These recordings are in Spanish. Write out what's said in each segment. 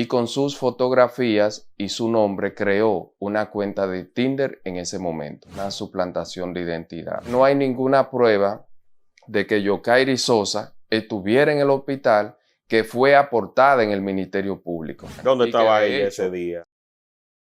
y con sus fotografías y su nombre creó una cuenta de Tinder en ese momento, una suplantación de identidad. No hay ninguna prueba de que Yokairi Sosa estuviera en el hospital, que fue aportada en el Ministerio Público. ¿Dónde estaba ella ese día?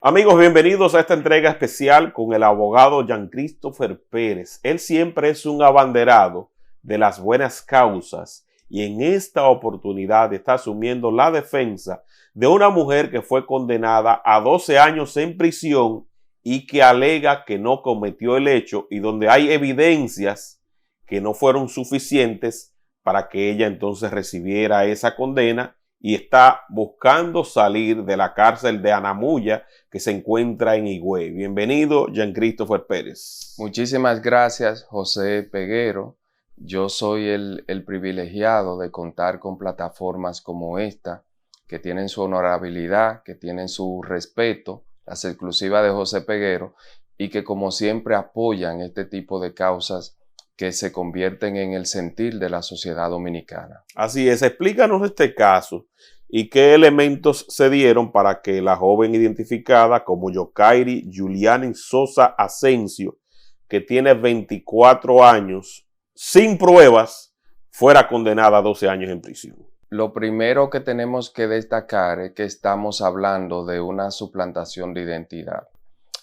Amigos, bienvenidos a esta entrega especial con el abogado Jean Christopher Pérez. Él siempre es un abanderado de las buenas causas y en esta oportunidad está asumiendo la defensa de una mujer que fue condenada a 12 años en prisión y que alega que no cometió el hecho y donde hay evidencias que no fueron suficientes para que ella entonces recibiera esa condena y está buscando salir de la cárcel de Anamuya que se encuentra en Higüey. Bienvenido, Jean Christopher Pérez. Muchísimas gracias, José Peguero. Yo soy el privilegiado de contar con plataformas como esta, que tienen su honorabilidad, que tienen su respeto, las exclusivas de José Peguero, y que como siempre apoyan este tipo de causas que se convierten en el sentir de la sociedad dominicana. Así es, explícanos este caso y qué elementos se dieron para que la joven identificada como Yokairi Juliani Sosa Asensio, que tiene 24 años, sin pruebas, fuera condenada a 12 años en prisión. Lo primero que tenemos que destacar es que estamos hablando de una suplantación de identidad.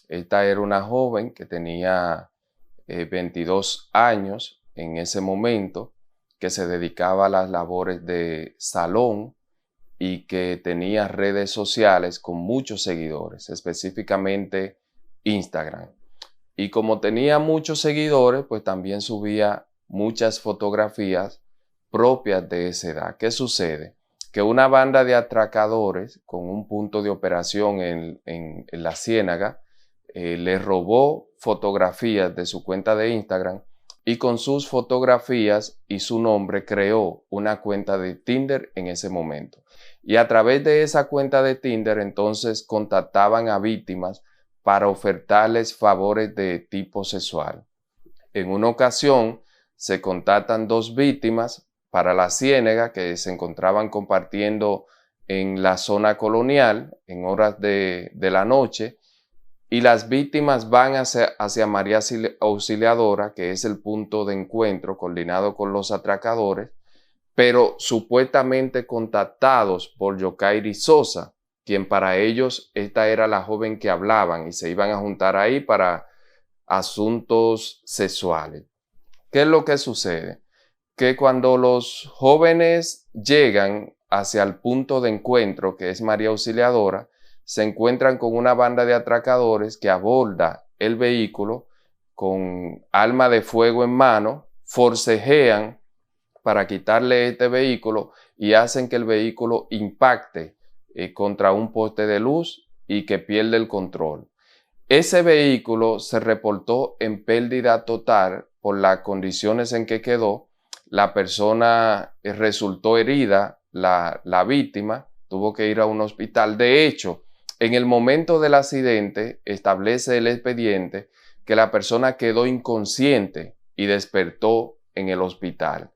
Esta era una joven que tenía 22 años en ese momento, que se dedicaba a las labores de salón y que tenía redes sociales con muchos seguidores, específicamente Instagram. Y como tenía muchos seguidores, pues también subía muchas fotografías propias de esa edad. ¿Qué sucede? Que una banda de atracadores con un punto de operación en la Ciénaga le robó fotografías de su cuenta de Instagram y con sus fotografías y su nombre creó una cuenta de Tinder en ese momento. Y a través de esa cuenta de Tinder entonces contactaban a víctimas para ofertarles favores de tipo sexual. En una ocasión se contactan dos víctimas para la Ciénaga que se encontraban compartiendo en la zona colonial en horas de la noche. Y las víctimas van hacia María Auxiliadora, que es el punto de encuentro coordinado con los atracadores, pero supuestamente contactados por Yokairi Sosa, quien para ellos esta era la joven que hablaban y se iban a juntar ahí para asuntos sexuales. ¿Qué es lo que sucede? Que cuando los jóvenes llegan hacia el punto de encuentro, que es María Auxiliadora, se encuentran con una banda de atracadores que aborda el vehículo con arma de fuego en mano, forcejean para quitarle este vehículo y hacen que el vehículo impacte contra un poste de luz y que pierde el control. Ese vehículo se reportó en pérdida total por las condiciones en que quedó. La persona resultó herida, la víctima tuvo que ir a un hospital. De hecho, en el momento del accidente, establece el expediente que la persona quedó inconsciente y despertó en el hospital.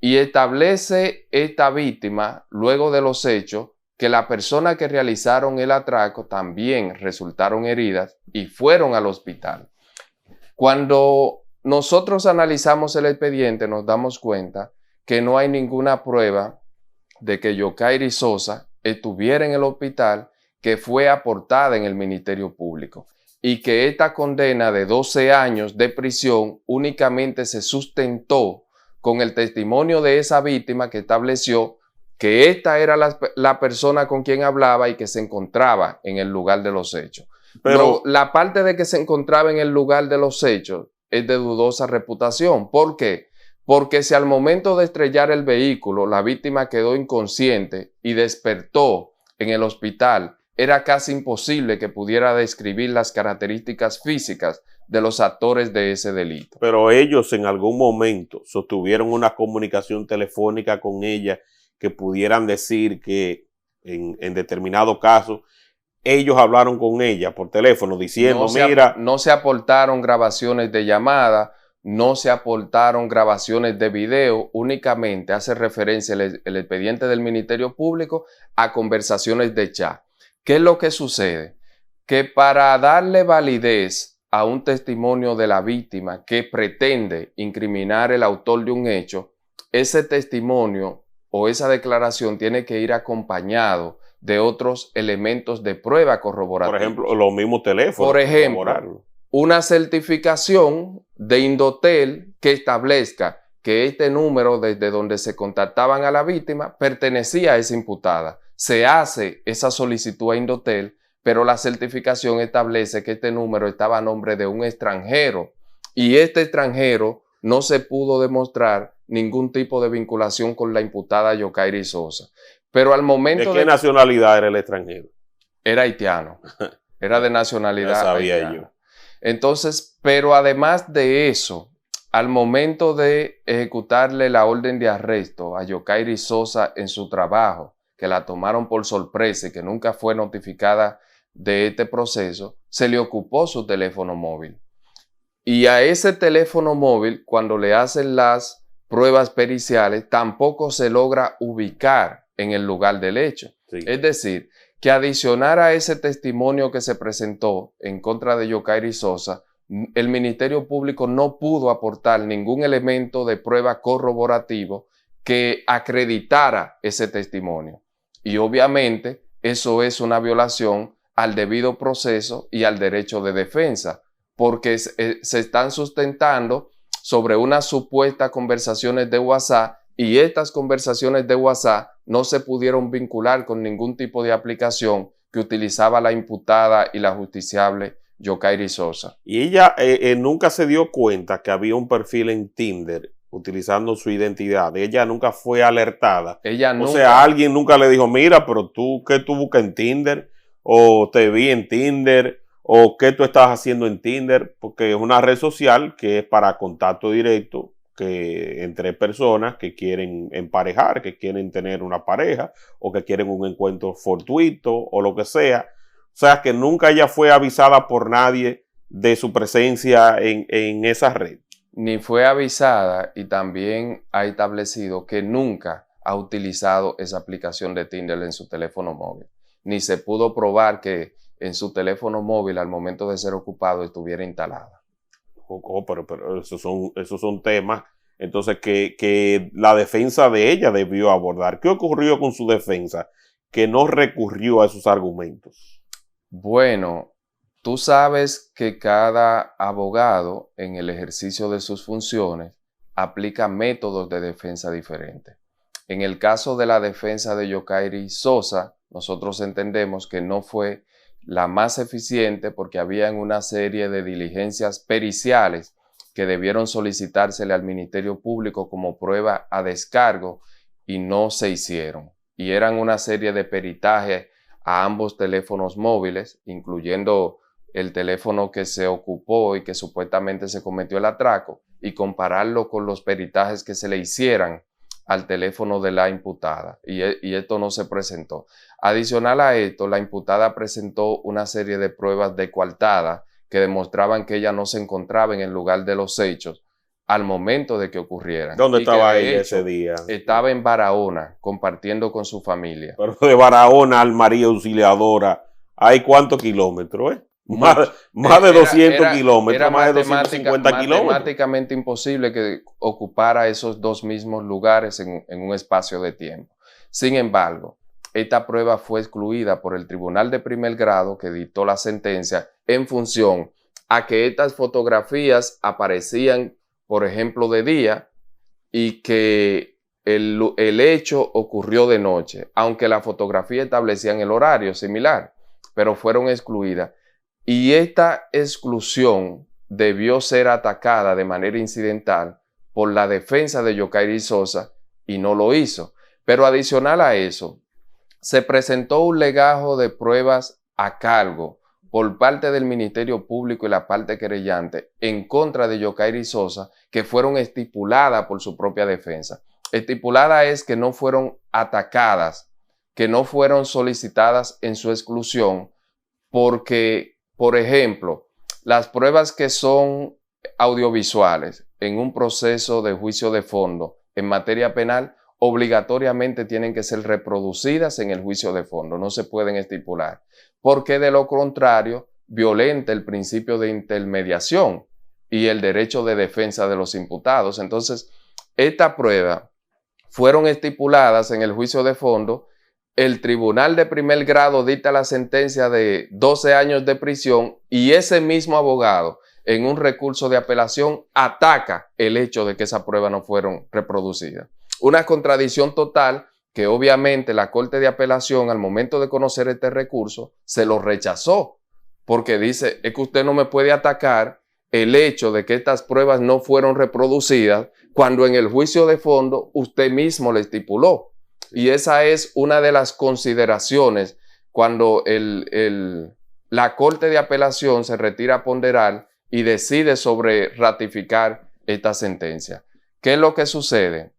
Y establece esta víctima, luego de los hechos, que la persona que realizaron el atraco también resultaron heridas y fueron al hospital. Cuando nosotros analizamos el expediente, nos damos cuenta que no hay ninguna prueba de que Yokairi Sosa estuviera en el hospital, que fue aportada en el Ministerio Público y que esta condena de 12 años de prisión únicamente se sustentó con el testimonio de esa víctima que estableció que esta era la persona con quien hablaba y que se encontraba en el lugar de los hechos. Pero la parte de que se encontraba en el lugar de los hechos es de dudosa reputación. ¿Por qué? Porque si al momento de estrellar el vehículo la víctima quedó inconsciente y despertó en el hospital, era casi imposible que pudiera describir las características físicas de los actores de ese delito. Pero ellos en algún momento sostuvieron una comunicación telefónica con ella que pudieran decir que en determinado caso ellos hablaron con ella por teléfono diciendo, no se aportaron grabaciones de llamada, no se aportaron grabaciones de video, únicamente hace referencia el expediente del Ministerio Público a conversaciones de chat. ¿Qué es lo que sucede? Que para darle validez a un testimonio de la víctima que pretende incriminar el autor de un hecho, ese testimonio o esa declaración tiene que ir acompañado de otros elementos de prueba corroborativa. Por ejemplo, los mismos teléfonos. Por ejemplo, una certificación de Indotel que establezca que este número desde donde se contactaban a la víctima pertenecía a esa imputada. Se hace esa solicitud a Indotel, pero la certificación establece que este número estaba a nombre de un extranjero y este extranjero no se pudo demostrar ningún tipo de vinculación con la imputada Yokairi Sosa. Pero al momento ¿De qué nacionalidad era el extranjero? Era haitiano. Era de nacionalidad ya sabía haitiana. yo. Entonces, pero además de eso, al momento de ejecutarle la orden de arresto a Yokairi Sosa en su trabajo, que la tomaron por sorpresa y que nunca fue notificada de este proceso, se le ocupó su teléfono móvil. Y a ese teléfono móvil, cuando le hacen las pruebas periciales, tampoco se logra ubicar en el lugar del hecho. Sí. Es decir, que adicionar a ese testimonio que se presentó en contra de Yokairi Sosa, el Ministerio Público no pudo aportar ningún elemento de prueba corroborativo que acreditara ese testimonio. Y obviamente eso es una violación al debido proceso y al derecho de defensa, porque se están sustentando sobre unas supuestas conversaciones de WhatsApp y estas conversaciones de WhatsApp no se pudieron vincular con ningún tipo de aplicación que utilizaba la imputada y la justiciable Yokairi Sosa. Y ella nunca se dio cuenta que había un perfil en Tinder utilizando su identidad. Ella nunca fue alertada. O sea, alguien nunca le dijo, mira, pero tú, ¿qué tú buscas en Tinder? O te vi en Tinder, o qué tú estás haciendo en Tinder, porque es una red social que es para contacto directo entre personas que quieren emparejar, que quieren tener una pareja, o que quieren un encuentro fortuito, o lo que sea. O sea, que nunca ella fue avisada por nadie de su presencia en esa red. Ni fue avisada, y también ha establecido que nunca ha utilizado esa aplicación de Tinder en su teléfono móvil. Ni se pudo probar que en su teléfono móvil al momento de ser ocupado estuviera instalada. Pero esos son temas entonces que la defensa de ella debió abordar. ¿Qué ocurrió con su defensa que no recurrió a esos argumentos? Bueno, tú sabes que cada abogado en el ejercicio de sus funciones aplica métodos de defensa diferentes. En el caso de la defensa de Yokairi Sosa, nosotros entendemos que no fue la más eficiente porque había una serie de diligencias periciales que debieron solicitársele al Ministerio Público como prueba a descargo y no se hicieron. Y eran una serie de peritajes a ambos teléfonos móviles, incluyendo el teléfono que se ocupó y que supuestamente se cometió el atraco, y compararlo con los peritajes que se le hicieran al teléfono de la imputada, y esto no se presentó. Adicional a esto, la imputada presentó una serie de pruebas de coartada que demostraban que ella no se encontraba en el lugar de los hechos al momento de que ocurrieran. ¿Dónde estaba ella ese día? Estaba en Barahona, compartiendo con su familia. Pero de Barahona al María Auxiliadora, ¿hay cuántos kilómetros? Más de 200 kilómetros, era más de 250 kilómetros. Matemáticamente imposible que ocupara esos dos mismos lugares en un espacio de tiempo. Sin embargo, esta prueba fue excluida por el Tribunal de Primer Grado que dictó la sentencia en función a que estas fotografías aparecían, por ejemplo, de día y que el hecho ocurrió de noche, aunque la fotografía establecían el horario similar, pero fueron excluidas. Y esta exclusión debió ser atacada de manera incidental por la defensa de Yokairi Sosa y no lo hizo. Pero adicional a eso, se presentó un legajo de pruebas a cargo por parte del Ministerio Público y la parte querellante en contra de Yokairi Sosa, que fueron estipuladas por su propia defensa. Estipulada es que no fueron atacadas, que no fueron solicitadas en su exclusión, porque, por ejemplo, las pruebas que son audiovisuales, en un proceso de juicio de fondo en materia penal, obligatoriamente tienen que ser reproducidas en el juicio de fondo, no se pueden estipular, porque de lo contrario violenta el principio de intermediación y el derecho de defensa de los imputados. Entonces, estas pruebas fueron estipuladas en el juicio de fondo. El tribunal de primer grado dicta la sentencia de 12 años de prisión y ese mismo abogado en un recurso de apelación ataca el hecho de que esas pruebas no fueron reproducidas. Una contradicción total que obviamente la Corte de Apelación al momento de conocer este recurso se lo rechazó porque dice, es que usted no me puede atacar el hecho de que estas pruebas no fueron reproducidas cuando en el juicio de fondo usted mismo le estipuló. Y esa es una de las consideraciones cuando la Corte de Apelación se retira a ponderar y decide sobre ratificar esta sentencia. ¿Qué es lo que sucede?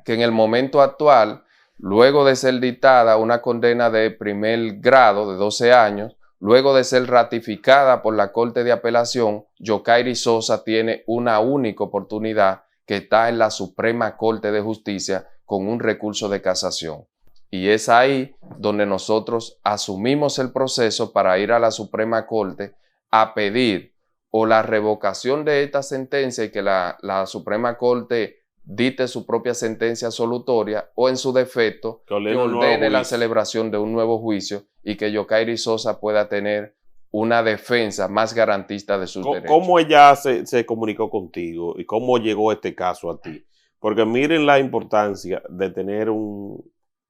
Que en el momento actual, luego de ser dictada una condena de primer grado de 12 años, luego de ser ratificada por la Corte de Apelación, Yokairi Sosa tiene una única oportunidad que está en la Suprema Corte de Justicia con un recurso de casación. Y es ahí donde nosotros asumimos el proceso para ir a la Suprema Corte a pedir o la revocación de esta sentencia y que la Suprema Corte dicte su propia sentencia absolutoria o en su defecto que ordene la celebración de un nuevo juicio y que Yokairi Sosa pueda tener una defensa más garantista de sus derechos. ¿Cómo ella se comunicó contigo y cómo llegó este caso a ti? Porque miren la importancia de tener un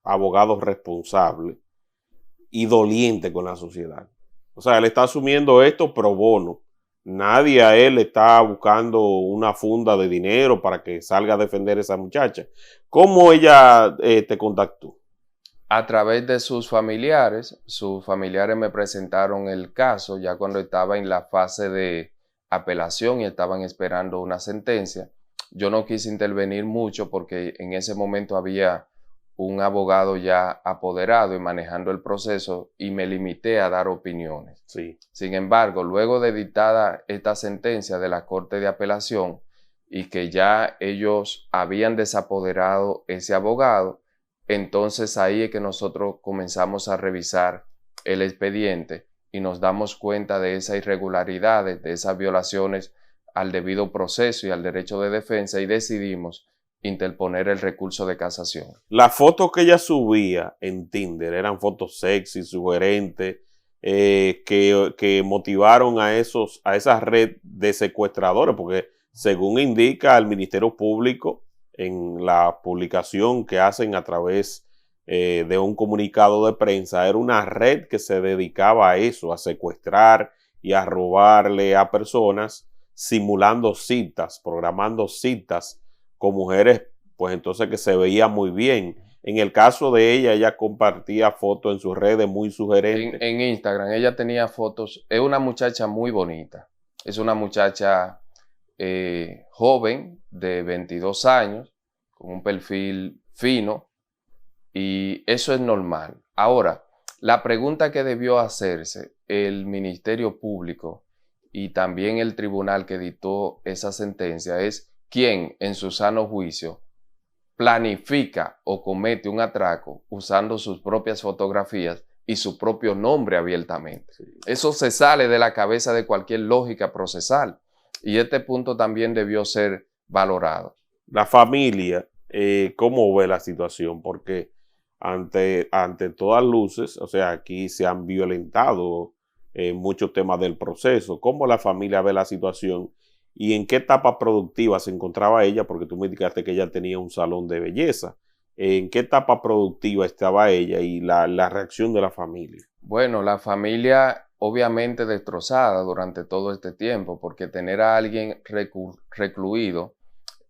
abogado responsable y doliente con la sociedad. O sea, él está asumiendo esto pro bono. Nadie a él está buscando una funda de dinero para que salga a defender a esa muchacha. ¿Cómo ella te contactó? A través de sus familiares me presentaron el caso ya cuando estaba en la fase de apelación y estaban esperando una sentencia. Yo no quise intervenir mucho porque en ese momento había un abogado ya apoderado y manejando el proceso y me limité a dar opiniones. Sí. Sin embargo, luego de dictada esta sentencia de la Corte de Apelación y que ya ellos habían desapoderado ese abogado, entonces ahí es que nosotros comenzamos a revisar el expediente y nos damos cuenta de esas irregularidades, de esas violaciones al debido proceso y al derecho de defensa y decidimos interponer el recurso de casación. Las fotos que ella subía en Tinder eran fotos sexy, sugerentes, que motivaron a esa red de secuestradores, porque según indica el Ministerio Público en la publicación que hacen a través de un comunicado de prensa, era una red que se dedicaba a eso, a secuestrar y a robarle a personas, simulando citas, programando citas con mujeres, pues entonces que se veía muy bien. En el caso de ella compartía fotos en sus redes muy sugerentes. En Instagram, ella tenía fotos. Es una muchacha muy bonita. Es una muchacha joven, de 22 años, con un perfil fino, y eso es normal. Ahora, la pregunta que debió hacerse el Ministerio Público y también el tribunal que dictó esa sentencia es: ¿quién en su sano juicio planifica o comete un atraco usando sus propias fotografías y su propio nombre abiertamente? Sí. Eso se sale de la cabeza de cualquier lógica procesal y este punto también debió ser valorado. La familia, ¿cómo ve la situación? Porque ante todas luces, o sea, aquí se han violentado muchos temas del proceso. ¿Cómo la familia ve la situación? ¿Y en qué etapa productiva se encontraba ella? Porque tú me indicaste que ella tenía un salón de belleza. ¿En qué etapa productiva estaba ella y la reacción de la familia? Bueno, la familia obviamente destrozada durante todo este tiempo, porque tener a alguien recluido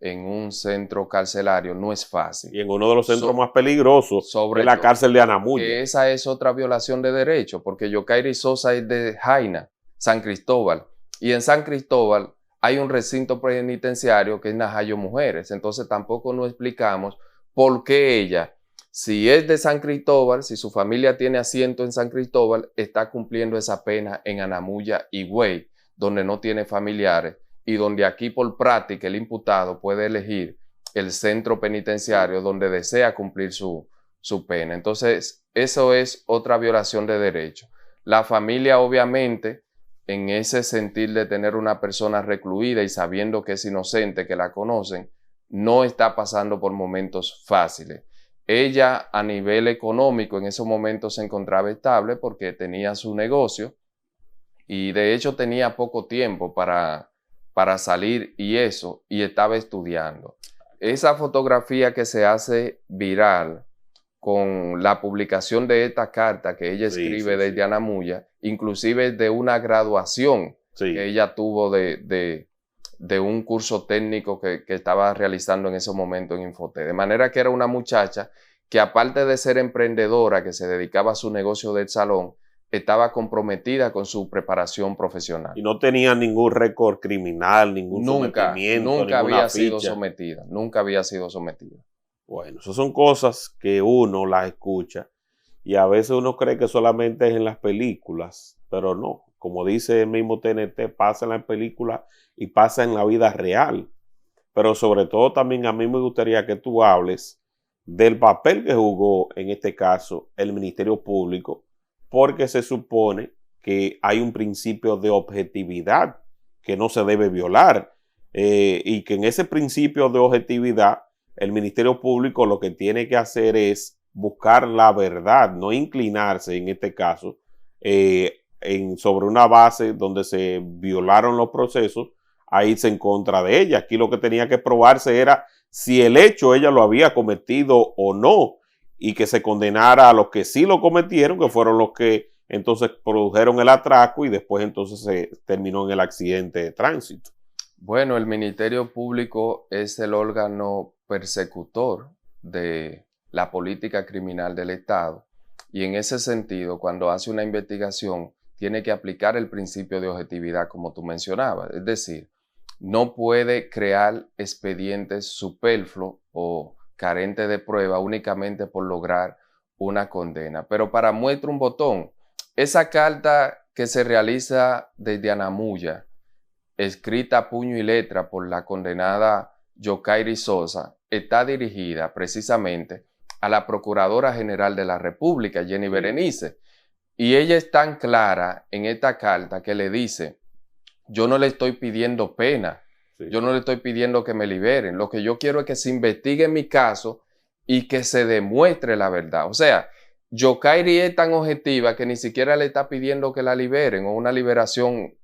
en un centro carcelario no es fácil. Y en uno de los centros más peligrosos, sobre la cárcel de Anamuya. Que esa es otra violación de derechos, porque Yokairi Sosa es de Jaina, San Cristóbal, y en San Cristóbal hay un recinto penitenciario que es Najayo Mujeres. Entonces tampoco nos explicamos por qué ella, si es de San Cristóbal, si su familia tiene asiento en San Cristóbal, está cumpliendo esa pena en Anamuya y Higüey, donde no tiene familiares y donde aquí por práctica el imputado puede elegir el centro penitenciario donde desea cumplir su pena. Entonces, eso es otra violación de derechos. La familia, obviamente, en ese sentir de tener una persona recluida y sabiendo que es inocente, que la conocen, no está pasando por momentos fáciles. Ella, a nivel económico, en esos momentos se encontraba estable porque tenía su negocio y de hecho tenía poco tiempo para salir y estaba estudiando. Esa fotografía que se hace viral con la publicación de esta carta que ella escribe desde Anamuya, inclusive de una graduación que ella tuvo de un curso técnico que estaba realizando en ese momento en Infotec. De manera que era una muchacha que, aparte de ser emprendedora, que se dedicaba a su negocio del salón, estaba comprometida con su preparación profesional. Y no tenía ningún récord criminal, ningún sometimiento, nunca había sido sometida. Nunca había sido sometida. Bueno, esas son cosas que uno las escucha y a veces uno cree que solamente es en las películas, pero no. Como dice el mismo TNT, pasa en las películas y pasa en la vida real. Pero sobre todo también a mí me gustaría que tú hables del papel que jugó en este caso el Ministerio Público, porque se supone que hay un principio de objetividad que no se debe violar y que en ese principio de objetividad el Ministerio Público lo que tiene que hacer es buscar la verdad, no inclinarse en este caso sobre una base donde se violaron los procesos a irse en contra de ella. Aquí lo que tenía que probarse era si el hecho ella lo había cometido o no, y que se condenara a los que sí lo cometieron, que fueron los que entonces produjeron el atraco y después entonces se terminó en el accidente de tránsito. Bueno, el Ministerio Público es el órgano persecutor de la política criminal del Estado y en ese sentido, cuando hace una investigación, tiene que aplicar el principio de objetividad como tú mencionabas, es decir, no puede crear expedientes superfluos o carentes de prueba únicamente por lograr una condena. Pero para muestra un botón, esa carta que se realiza desde Anamuya, escrita a puño y letra por la condenada Yokairi Sosa, está dirigida precisamente a la Procuradora General de la República, Jenny Berenice. Y ella es tan clara en esta carta que le dice, yo no le estoy pidiendo pena, yo no le estoy pidiendo que me liberen, lo que yo quiero es que se investigue mi caso y que se demuestre la verdad. O sea, Yokairi es tan objetiva que ni siquiera le está pidiendo que la liberen o una liberación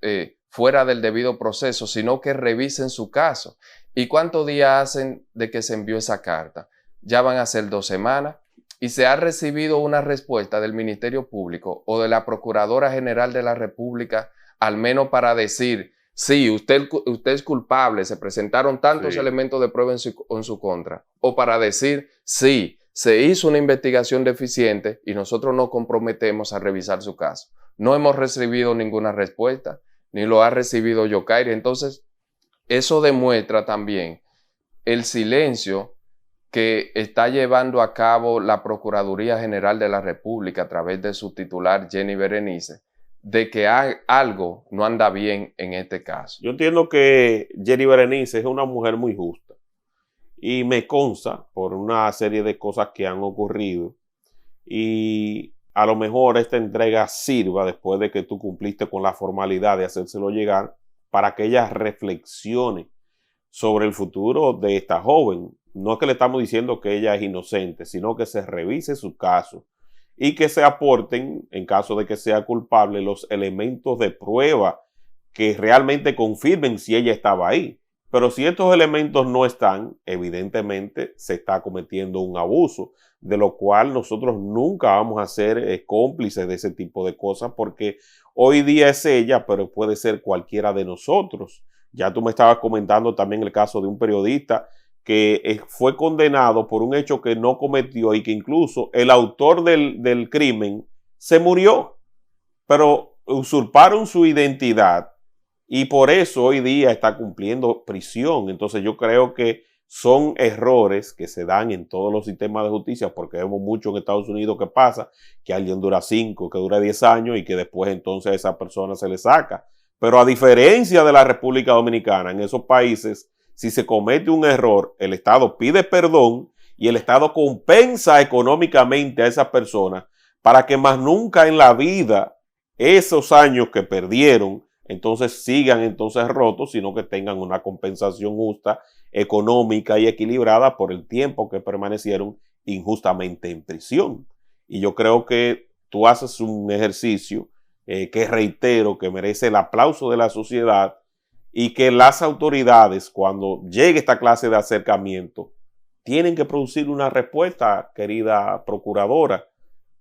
fuera del debido proceso, sino que revisen su caso. ¿Y cuántos días hacen de que se envió esa carta? Ya van a ser 2 semanas y se ha recibido una respuesta del Ministerio Público o de la Procuradora General de la República, al menos para decir, sí, usted es culpable, se presentaron tantos elementos de prueba en su contra, o para decir, sí, se hizo una investigación deficiente y nosotros nos comprometemos a revisar su caso. No hemos recibido ninguna respuesta, ni lo ha recibido Yokairi. Entonces, eso demuestra también el silencio que está llevando a cabo la Procuraduría General de la República a través de su titular Jenny Berenice, de que algo no anda bien en este caso. Yo entiendo que Jenny Berenice es una mujer muy justa y me consta por una serie de cosas que han ocurrido y a lo mejor esta entrega sirva después de que tú cumpliste con la formalidad de hacérselo llegar para que ella reflexione sobre el futuro de esta joven. No es que le estamos diciendo que ella es inocente, sino que se revise su caso y que se aporten, en caso de que sea culpable, los elementos de prueba que realmente confirmen si ella estaba ahí. Pero si estos elementos no están, evidentemente se está cometiendo un abuso, de lo cual nosotros nunca vamos a ser cómplices de ese tipo de cosas, porque hoy día es ella, pero puede ser cualquiera de nosotros. Ya tú me estabas comentando también el caso de un periodista que fue condenado por un hecho que no cometió y que incluso el autor del crimen se murió, pero usurparon su identidad y por eso hoy día está cumpliendo prisión. Entonces yo creo que son errores que se dan en todos los sistemas de justicia, porque vemos mucho en Estados Unidos que pasa, que alguien dura 5, que dura 10 años y que después entonces a esa persona se le saca. Pero a diferencia de la República Dominicana, en esos países, si se comete un error, el Estado pide perdón y el Estado compensa económicamente a esas personas para que más nunca en la vida esos años que perdieron entonces sigan entonces rotos, sino que tengan una compensación justa, económica y equilibrada por el tiempo que permanecieron injustamente en prisión. Y yo creo que tú haces un ejercicio que reitero que merece el aplauso de la sociedad y que las autoridades, cuando llegue esta clase de acercamiento, tienen que producir una respuesta, querida procuradora,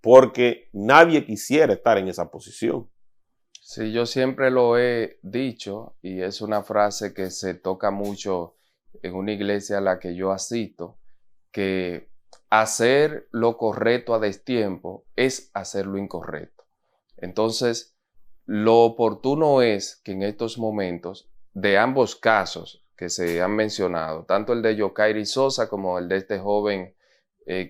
porque nadie quisiera estar en esa posición. Sí, yo siempre lo he dicho y es una frase que se toca mucho en una iglesia a la que yo asisto, que hacer lo correcto a destiempo es hacer lo incorrecto. Entonces, lo oportuno es que en estos momentos, de ambos casos que se han mencionado, tanto el de Yokairi Sosa como el de este joven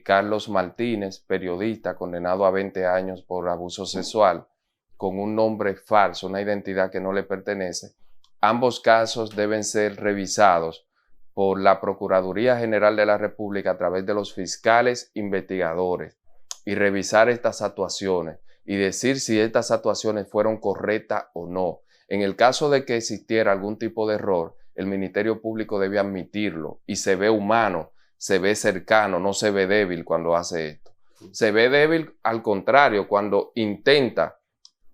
Carlos Martínez, periodista condenado a 20 años por abuso sexual, con un nombre falso, una identidad que no le pertenece, ambos casos deben ser revisados por la Procuraduría General de la República a través de los fiscales investigadores y revisar estas actuaciones y decir si estas actuaciones fueron correctas o no. En el caso de que existiera algún tipo de error, el Ministerio Público debe admitirlo y se ve humano, se ve cercano, no se ve débil cuando hace esto. Se ve débil al contrario cuando intenta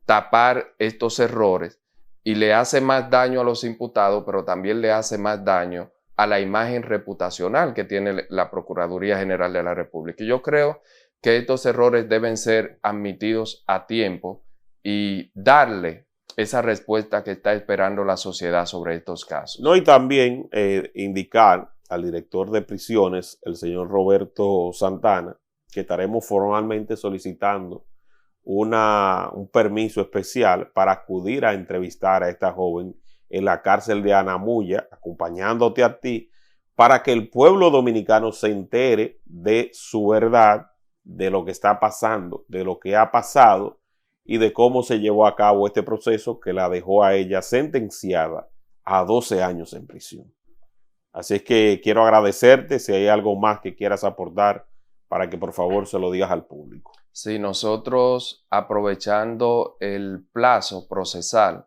tapar estos errores y le hace más daño a los imputados, pero también le hace más daño a la imagen reputacional que tiene la Procuraduría General de la República. Y yo creo que estos errores deben ser admitidos a tiempo y darle esa respuesta que está esperando la sociedad sobre estos casos. No, y también indicar al director de prisiones, el señor Roberto Santana, que estaremos formalmente solicitando un permiso especial para acudir a entrevistar a esta joven en la cárcel de Anamuya, acompañándote a ti, para que el pueblo dominicano se entere de su verdad, de lo que está pasando, de lo que ha pasado y de cómo se llevó a cabo este proceso que la dejó a ella sentenciada a 12 años en prisión. Así es que quiero agradecerte. Si hay algo más que quieras aportar, para que por favor se lo digas al público. Sí, nosotros aprovechando el plazo procesal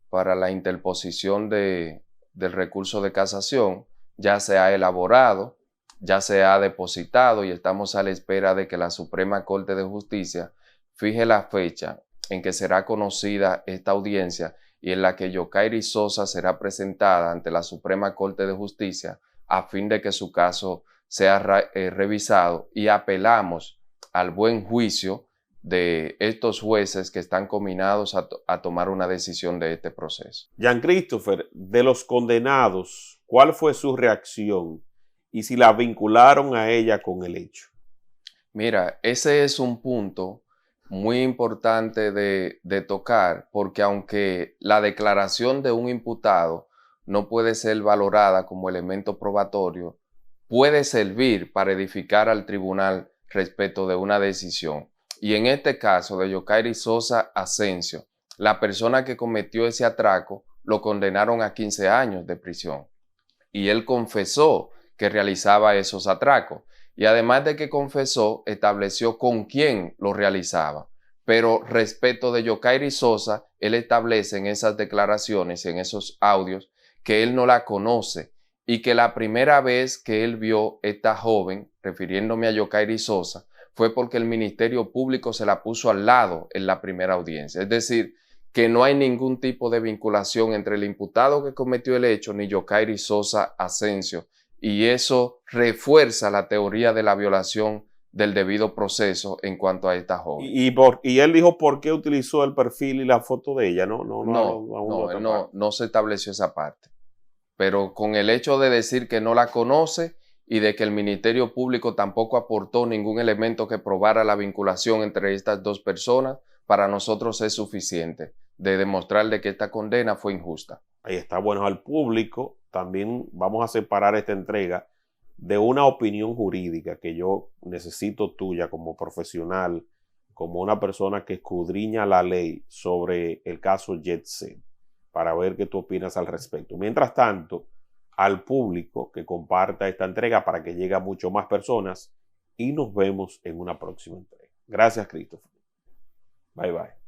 para la interposición del recurso de casación, ya se ha elaborado, ya se ha depositado y estamos a la espera de que la Suprema Corte de Justicia fije la fecha en que será conocida esta audiencia y en la que Yokairi Sosa será presentada ante la Suprema Corte de Justicia a fin de que su caso sea revisado, y apelamos al buen juicio de estos jueces que están cominados a tomar una decisión de este proceso. Jean Christopher, de los condenados, ¿cuál fue su reacción y si la vincularon a ella con el hecho? Mira, ese es un punto muy importante de tocar, porque aunque la declaración de un imputado no puede ser valorada como elemento probatorio, puede servir para edificar al tribunal respecto de una decisión. Y en este caso de Yokairi Sosa Asensio, la persona que cometió ese atraco lo condenaron a 15 años de prisión. Y él confesó que realizaba esos atracos. Y además de que confesó, estableció con quién lo realizaba. Pero respecto de Yokairi Sosa, él establece en esas declaraciones, en esos audios, que él no la conoce y que la primera vez que él vio esta joven, refiriéndome a Yokairi Sosa, fue porque el Ministerio Público se la puso al lado en la primera audiencia. Es decir, que no hay ningún tipo de vinculación entre el imputado que cometió el hecho ni Yokairi Sosa Asensio, y eso refuerza la teoría de la violación del debido proceso en cuanto a esta joven. Y él dijo por qué utilizó el perfil y la foto de ella, ¿no? No se estableció esa parte. Pero con el hecho de decir que no la conoce y de que el Ministerio Público tampoco aportó ningún elemento que probara la vinculación entre estas dos personas, para nosotros es suficiente de demostrar de que esta condena fue injusta. Ahí está. Bueno, al público también vamos a separar esta entrega de una opinión jurídica que yo necesito tuya como profesional, como una persona que escudriña la ley sobre el caso Jet Set. para ver qué tú opinas al respecto. Mientras tanto, al público que comparta esta entrega para que llegue a mucho más personas y nos vemos en una próxima entrega. Gracias, Christopher. Bye, bye.